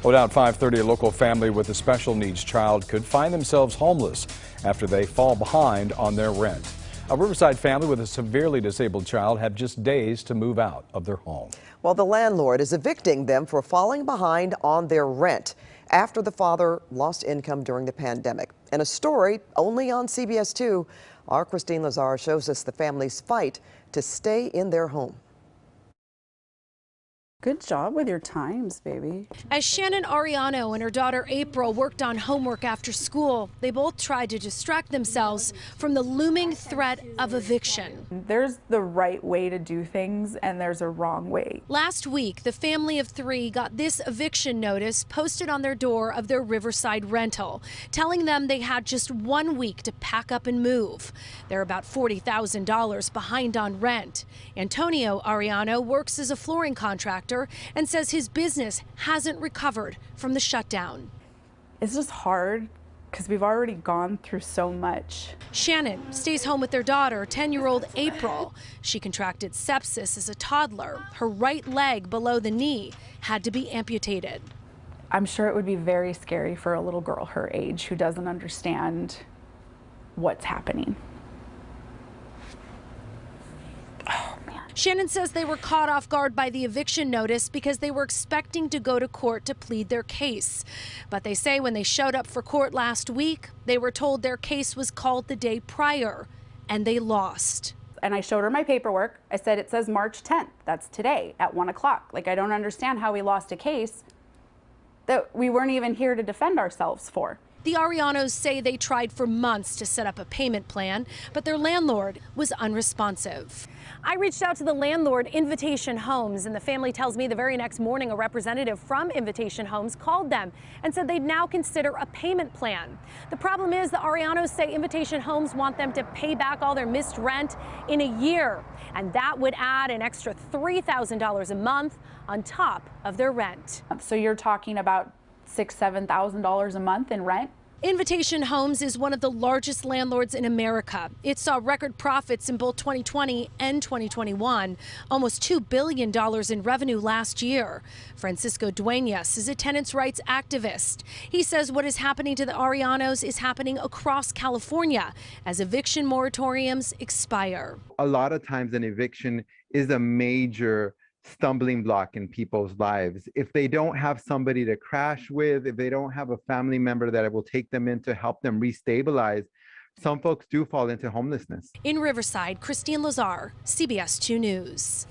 Well, now at 5:30, a local family with a special needs child could find themselves homeless after they fall behind on their rent. A Riverside family with a severely disabled child have just days to move out of their home. Well, the landlord is evicting them for falling behind on their rent after the father lost income during the pandemic. In a story only on CBS 2, our Kristine Lazar shows us the family's fight to stay in their home. Good job with your times, baby. As Shannon Arellano and her daughter April worked on homework after school, they both tried to distract themselves from the looming threat of eviction. There's the right way to do things and there's a wrong way. Last week, the family of 3 got this eviction notice posted on their door of their Riverside rental, telling them they had just 1 week to pack up and move. They're about $40,000 behind on rent. Antonio Arellano works as a flooring contractor and says his business hasn't recovered from the shutdown. It's just hard because we've already gone through so much. Shannon stays home with their daughter, 10-year-old April. She contracted sepsis as a toddler. Her right leg below the knee had to be amputated. I'm sure it would be very scary for a little girl her age who doesn't understand what's happening. Shannon says they were caught off guard by the eviction notice because they were expecting to go to court to plead their case. But they say when they showed up for court last week, they were told their case was called the day prior, and they lost. And I showed her my paperwork. I said, it says March 10th. That's today at 1 o'clock. Like, I don't understand how we lost a case that we weren't even here to defend ourselves for. The Arellanos say they tried for months to set up a payment plan, but their landlord was unresponsive. I reached out to the landlord, Invitation Homes, and the family tells me the very next morning a representative from Invitation Homes called them and said they'd now consider a payment plan. The problem is the Arellanos say Invitation Homes want them to pay back all their missed rent in a year, and that would add an extra $3,000 a month on top of their rent. So you're talking about $6,000 to $7,000 a month in rent? Invitation Homes is one of the largest landlords in America. It saw record profits in both 2020 and 2021, almost $2 billion in revenue last year. Francisco Duenas is a tenants' rights activist. He says what is happening to the Arellanos is happening across California as eviction moratoriums expire. A lot of times an eviction is a major stumbling block in people's lives. If they don't have somebody to crash with, if they don't have a family member that will take them in to help them restabilize, some folks do fall into homelessness. In Riverside, Kristine Lazar, CBS 2 News.